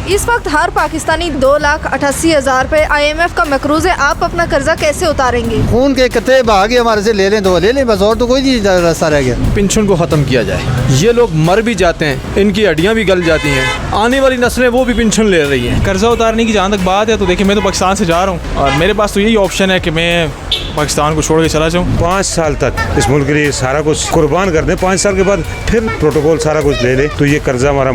इस वक्त हर पाकिस्तानी 2,88,000 रुपए IMF का मकरूज है। आप अपना कर्जा कैसे उतारेंगे? खून के कतरे बहा के हमारे से ले लें तो ले लें, बस और तो कोई नहीं रास्ता रह गया। पेंशन को ख़त्म किया जाए। ये लोग मर भी जाते हैं, इनकी हड्डियाँ भी गल जाती हैं, आने वाली नस्लें वो भी पेंशन ले रही हैं। कर्जा उतारने की जहाँ तक बात है तो देखिए, मैं तो पाकिस्तान से जा रहा हूँ और मेरे पास तो यही ऑप्शन है कि मैं पाकिस्तान को छोड़ के चला जाऊँ। 5 साल तक इस मुल्क के लिए सारा कुछ कुर्बान कर दें, 5 साल के बाद फिर प्रोटोकॉल सारा कुछ ले ले तो ये कर्जा हमारा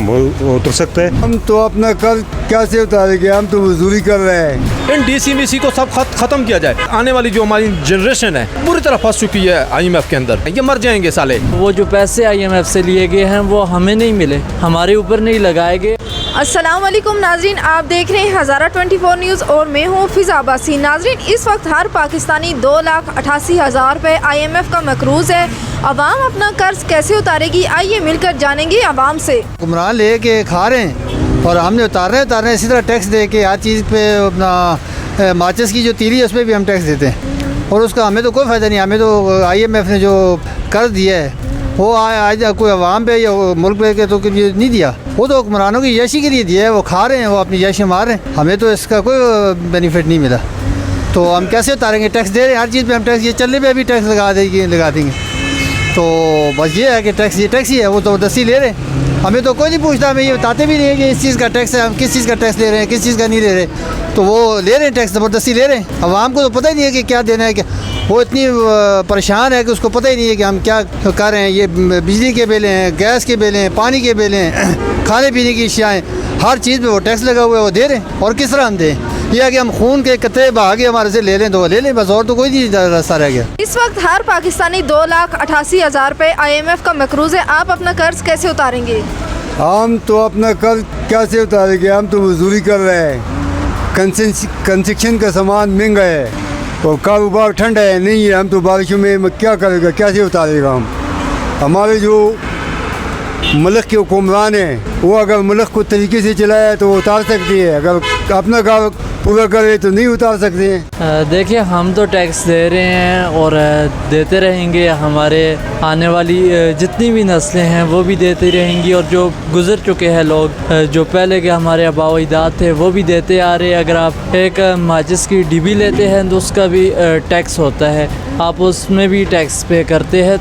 उतर सकता है। हम तो अपना कर्ज कैसे उतारेंगे? हम तो मजदूरी कर रहे हैं। इन DCMC को सब ख़त्म किया जाए। आने वाली जो हमारी जनरेशन है पूरी तरह फंस चुकी है IMF के अंदर, ये मर जाएंगे साले। वो जो पैसे IMF से लिए गए हैं वो हमें नहीं मिले, हमारे ऊपर नहीं लगाए गए। अस्सलाम वालेकुम नाजरीन, आप देख रहे हैं हज़ारा 24 न्यूज़ और मैं हूँ फिज़ा अब्बासी। नाजरीन, इस वक्त हर पाकिस्तानी 2,88,000 रुपए IMF का मकरूज है। अवाम अपना कर्ज कैसे उतारेगी, आइए मिलकर जानेंगे अवाम से। हुक्मरान ले के खा रहे हैं और हमने उतार रहे हैं। इसी तरह टैक्स दे के हर चीज़ पे अपना माचिस की जो तीली है उस पर भी हम टैक्स देते हैं और उसका हमें तो कोई फ़ायदा नहीं। हमें तो IMF ने जो कर्ज दिया है वो आज कोई अवाम पे या मुल्क पे के तो नहीं दिया, वो तो हुक्मरानों की यशी के लिए दिया है। वो खा रहे हैं, वो अपनी यशी मार रहे हैं, हमें तो इसका कोई बेनिफिट नहीं मिला। तो हम कैसे उतारेंगे? टैक्स दे रहे हैं, हर चीज़ पे हम टैक्स, ये चलने पे भी टैक्स लगा देंगे। तो बस ये है कि टैक्स ही है, वो तो दस्ती ले रहे हैं, हमें तो कोई नहीं पूछता। हमें ये बताते भी नहीं है कि इस चीज़ का टैक्स है, हम किस चीज़ का टैक्स ले रहे हैं, किस चीज़ का नहीं ले रहे। तो वो ले रहे हैं टैक्स, ज़बरदस्ती ले रहे हैं। अवाम को तो पता ही नहीं है कि क्या देना है, क्या वो इतनी परेशान है कि उसको पता ही नहीं है कि हम क्या कर रहे हैं। ये बिजली के बिल हैं, गैस के बिल हैं, पानी के बिल हैं, खाने पीने की अशियाएँ, हर चीज़ पे वो टैक्स लगा हुआ है, वो दे रहे हैं। और किस तरह हम दें? यह है कि हम खून के कतरे बहा के हमारे से ले लें तो ले लें, बस और तो कोई नहीं रास्ता रह गया। इस वक्त हर पाकिस्तानी 2,88,000 रुपए IMF का मकरूज है। आप अपना कर्ज कैसे उतारेंगे? हम तो अपना कर्ज कैसे उतारेंगे? हम तो मजदूरी कर रहे हैं। कंस्ट्रक्शन का सामान महंगा है और कारोबार ठंडा है नहीं है। हम तो बारिशों में क्या करेगा, कैसे उतारेगा? हमारे जो मुल्क के हुक्मरान हैं वो अगर मुल्क को तरीके से चलाया तो वो उतार सकती है, अगर अपना काम पूरा करे तो नहीं उतार सकते हैं। देखिए, हम तो टैक्स दे रहे हैं और देते रहेंगे। हमारे आने वाली जितनी भी नस्लें हैं वो भी देती रहेंगी और जो गुज़र चुके हैं लोग, जो पहले के हमारे आबाओ अजदाद थे वो भी देते आ रहे हैं। अगर आप एक माचिस की डिब्बी लेते हैं तो उसका भी टैक्स होता है, आप उसमें भी टैक्स पे करते हैं।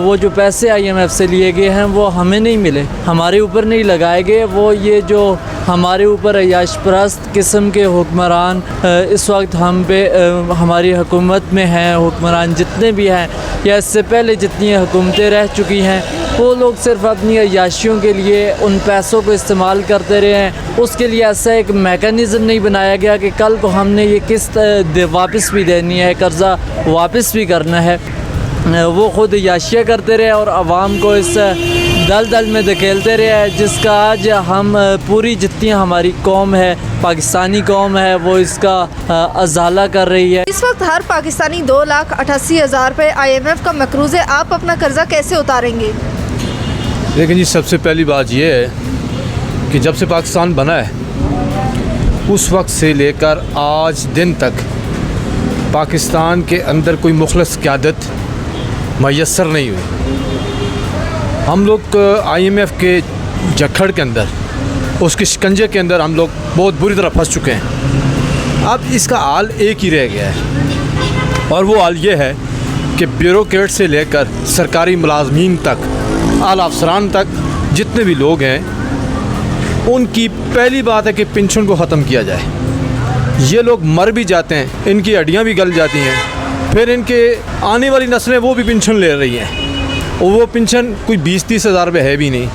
वो जो पैसे IMF से लिए गए हैं वो हमें नहीं मिले, हमारे ऊपर नहीं लगाए गए। वो ये जो हमारे ऊपर अयाश परस्त किस्म के हुक्मरान इस वक्त हम पे हमारी हुकूमत में हैं, हुक्मरान जितने भी हैं या इससे पहले जितनी हुकूमतें रह चुकी हैं, वो लोग सिर्फ अपनी अयाशियों के लिए उन पैसों को इस्तेमाल करते रहे हैं। उसके लिए ऐसा एक मेकनिज़म नहीं बनाया गया कि कल को हमने ये किस्त वापस भी देनी है, कर्ज़ा वापस भी करना है। वो ख़ुद याशिया करते रहे और आवाम को इस दलदल में धकेलते रहे, जिसका आज हम पूरी जितनी हमारी कौम है, पाकिस्तानी कौम है, वो इसका अजाला कर रही है। इस वक्त हर पाकिस्तानी 2,88,000 रुपए IMF का मकरूज है। आप अपना कर्जा कैसे उतारेंगे? लेकिन जी, सबसे पहली बात यह है कि जब से पाकिस्तान बना है उस वक्त से लेकर आज दिन तक पाकिस्तान के अंदर कोई मुखलस क़यादत मैसर नहीं हुई। हम लोग IMF के जखड़ के अंदर, उसके शिकंजे के अंदर हम लोग बहुत बुरी तरह फंस चुके हैं। अब इसका हाल एक ही रह गया है और वो हाल ये है कि ब्यूरोक्रेट से लेकर सरकारी मुलाजमीन तक, आला अफसरान तक, जितने भी लोग हैं, उनकी पहली बात है कि पेंशन को ख़त्म किया जाए। ये लोग मर भी जाते हैं, इनकी हड्डियाँ भी गल जाती हैं, फिर इनके आने वाली नस्लें वो भी पेंशन ले रही हैं और वो पेंशन कोई 20-30 हज़ार रुपये है भी नहीं,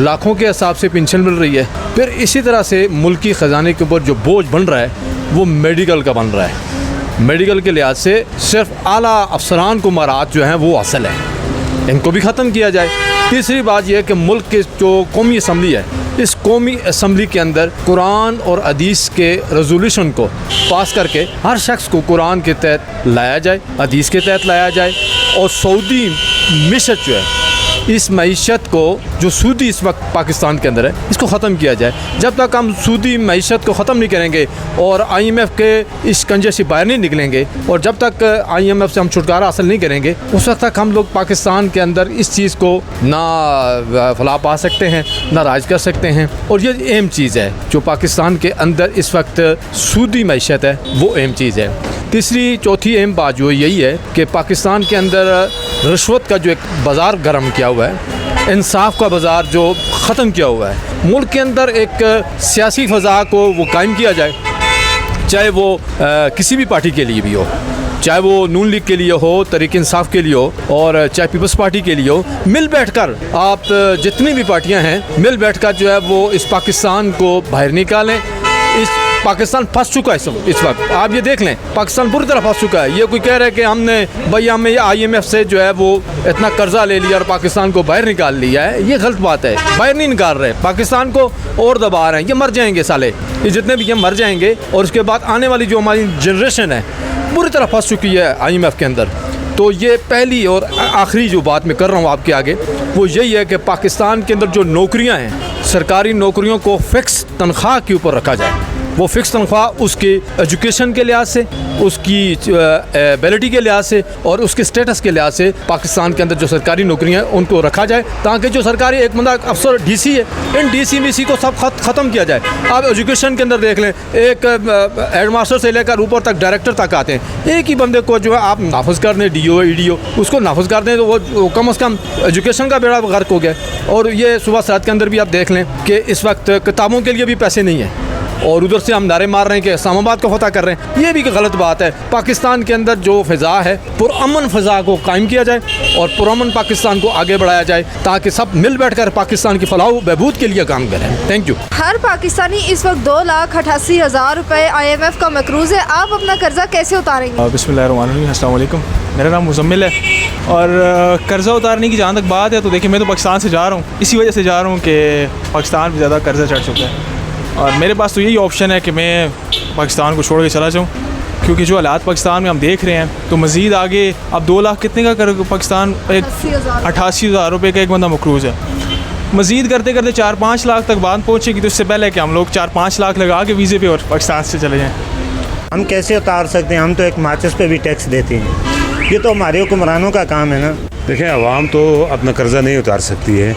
लाखों के हिसाब से पेंशन मिल रही है। फिर इसी तरह से मुल्की ख़जाने के ऊपर जो बोझ बन रहा है वो मेडिकल का बन रहा है। मेडिकल के लिहाज से सिर्फ आला अफसरान को मराहत जो हैं वो असल है, इनको भी ख़त्म किया जाए। तीसरी बात यह है कि मुल्क के जो कौमी असम्बली है, इस कौमी असम्बली के अंदर कुरान और हदीस के रेजोल्यूशन को पास करके हर शख्स को कुरान के तहत लाया जाए, हदीस के तहत लाया जाए और सऊदी मिशत जो है इस मईशत को जो सूदी इस वक्त पाकिस्तान के अंदर है इसको ख़त्म किया जाए। जब तक हम सूदी मईशत को ख़त्म नहीं करेंगे और IMF के इस कंजे से बाहर नहीं निकलेंगे और जब तक IMF से हम छुटकारा हासिल नहीं करेंगे उस वक्त तक हम लोग पाकिस्तान के अंदर इस चीज़ को ना फला पा सकते हैं ना राज कर सकते हैं। और ये अहम चीज़ है जो पाकिस्तान के अंदर इस वक्त सूदी मईशत है, वो अहम चीज़ है। तीसरी चौथी अहम बात जो यही है कि पाकिस्तान के अंदर रिश्वत का जो एक बाज़ार गर्म किया हुआ है, इंसाफ का बाज़ार जो ख़त्म किया हुआ है, मुल्क के अंदर एक सियासी फ़ज़ा को वो कायम किया जाए, चाहे वो किसी भी पार्टी के लिए भी हो, चाहे वो नून लीग के लिए हो, तहरीक इंसाफ के लिए हो और चाहे पीपल्स पार्टी के लिए हो। मिल बैठकर आप जितनी भी पार्टियां हैं मिल बैठकर जो है वो इस पाकिस्तान को बाहर निकालें। इस पाकिस्तान फंस चुका है इस वक्त, आप ये देख लें पाकिस्तान पूरी तरह फंस चुका है। ये कोई कह रहा है कि हमने भाई हमें IMF से जो है वो इतना कर्जा ले लिया और पाकिस्तान को बाहर निकाल लिया है, ये गलत बात है। बाहर नहीं निकाल रहे, पाकिस्तान को और दबा रहे हैं। ये मर जाएंगे साले, ये जितने भी ये मर जाएंगे और उसके बाद आने वाली जो हमारी जनरेशन है पूरी तरह फंस चुकी है IMF के अंदर। तो ये पहली और आखिरी जो बात मैं कर रहा हूँ आपके आगे वो यही है कि पाकिस्तान के अंदर जो नौकरियाँ हैं, सरकारी नौकरियों को फ़िक्स तनख्वाह के ऊपर रखा जाए। वो फ़िक्स तनख्वाह उसके एजुकेशन के लिहाज से, उसकी एबिलिटी के लिहाज से और उसके स्टेटस के लिहाज से पाकिस्तान के अंदर जो सरकारी नौकरियां हैं उनको रखा जाए, ताकि जो सरकारी एक बंदा अफसर DC है, इन DC को सब ख़त्म किया जाए। आप एजुकेशन के अंदर देख लें, एक हेड मास्टर से लेकर ऊपर तक डायरेक्टर तक आते हैं, एक ही बंदे को जो है आप नाफज कर दें, DO EDO उसको नाफज कर दें तो वो कम से कम एजुकेशन का बेड़ा गर्क हो गया। और ये सुबह सरात के अंदर भी आप देख लें कि इस वक्त किताबों के लिए भी पैसे नहीं हैं और उधर से हम नारे मार रहे हैं कि इस्लामाबाद को फतह कर रहे हैं। ये भी गलत बात है। पाकिस्तान के अंदर जो फ़िज़ा है पुरअमन फ़िज़ा को कायम किया जाए और पुरअमन पाकिस्तान को आगे बढ़ाया जाए ताकि सब मिल बैठकर पाकिस्तान की फलाह बहबूद के लिए काम करें। Thank you. हर पाकिस्तानी इस वक्त 2,88,000 रुपये IMF का मकरूज़ है। आप अपना कर्जा कैसे उतारेंगे? बिस्मिल्लाहिर्रहमानिर्रहीम, अस्सलाम वालेकुम। मेरा नाम मुज़म्मिल है और कर्ज़ा उतारने की जहाँ तक बात है तो देखिए मैं तो पाकिस्तान से जा रहा हूँ, इसी वजह से जा रहा हूँ कि पाकिस्तान में ज़्यादा कर्ज़ा चढ़ चुका है और मेरे पास तो यही ऑप्शन है कि मैं पाकिस्तान को छोड़ के चला जाऊँ, क्योंकि जो हालात पाकिस्तान में हम देख रहे हैं तो मज़ीद आगे अब 2 लाख कितने का कर पाकिस्तान 88,000 रुपये का एक बंदा मकरूज़ है। मज़ीद करते करते 4-5 लाख तक बात पहुँचेगी, तो इससे पहले कि हम लोग 4-5 लाख लगा के वीज़े पे और पाकिस्तान से चले जाएँ। हम कैसे उतार सकते हैं? हम तो एक माचिस पे भी टैक्स देते हैं, ये तो हमारे हुक्मरानों का काम है ना। देखिए आवाम तो अपना कर्जा नहीं उतार सकती है,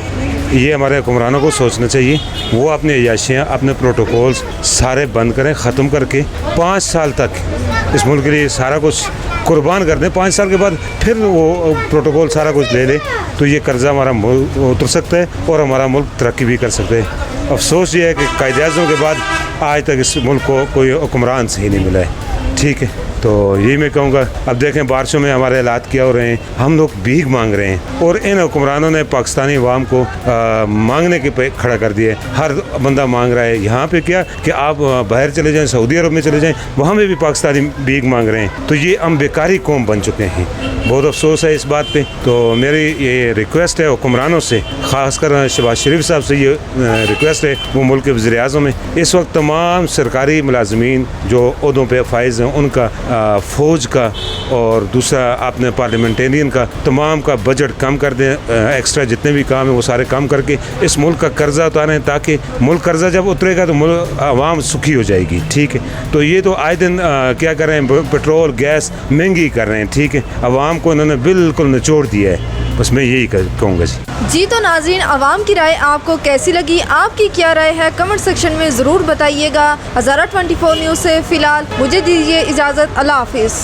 ये हमारे हुक्मरानों को सोचना चाहिए। वो अपनी अयाशियाँ, अपने प्रोटोकॉल्स सारे बंद करें, ख़त्म करके 5 साल तक इस मुल्क के लिए सारा कुछ कुर्बान कर दें। 5 साल के बाद फिर वो प्रोटोकॉल सारा कुछ ले ले तो ये कर्जा हमारा मुल्क उतर सकता है और हमारा मुल्क तरक्की भी कर सकता है। अफसोस ये है कि कायदे-ए-आज़म के बाद आज तक इस मुल्क को कोई हुक्मरान सही नहीं मिला है। ठीक है, तो यही मैं कहूँगा। अब देखें बारिशों में हमारे हालात क्या हो रहे हैं, हम लोग भीख मांग रहे हैं और इन हुक्मरानों ने पाकिस्तानी अवाम को मांगने के पे खड़ा कर दिया है। हर बंदा मांग रहा है। यहाँ पे क्या कि आप बाहर चले जाएं, सऊदी अरब में चले जाएं, वहाँ में भी पाकिस्तानी भीख मांग रहे हैं। तो ये हम बेकारी कौम बन चुके हैं। बहुत अफसोस है इस बात पे। तो मेरी ये रिक्वेस्ट है हुक्मरानों से, ख़ासकर शहबाज शरीफ साहब से ये रिक्वेस्ट है, वो मुल्क के वज़ीर-ए-आज़म है, इस वक्त तमाम सरकारी मुलाजमीन जो ओहदों पे फाइज हैं उनका फ़ौज का और दूसरा आपने पार्लियामेंटेरियन का तमाम का बजट कम कर दें, एक्स्ट्रा जितने भी काम है वो सारे काम करके इस मुल्क का कर्जा उतारें, ताकि मुल्क कर्जा जब उतरेगा तो मुल्क आवाम सुखी हो जाएगी। ठीक है, तो ये तो आए दिन क्या कर रहे हैं, पेट्रोल गैस महंगी कर रहे हैं। ठीक है, आवाम को इन्होंने बिल्कुल निचोड़ दिया है। बस मैं यही कहूँगा जी। तो नाज़रीन, आवाम की राय आपको कैसी लगी, आपकी क्या राय है, कमेंट सेक्शन में ज़रूर बताइएगा। हज़ारा 24 न्यूज़ से फ़िलहाल मुझे दीजिए इजाज़त। अल्लाह हाफ़िज़।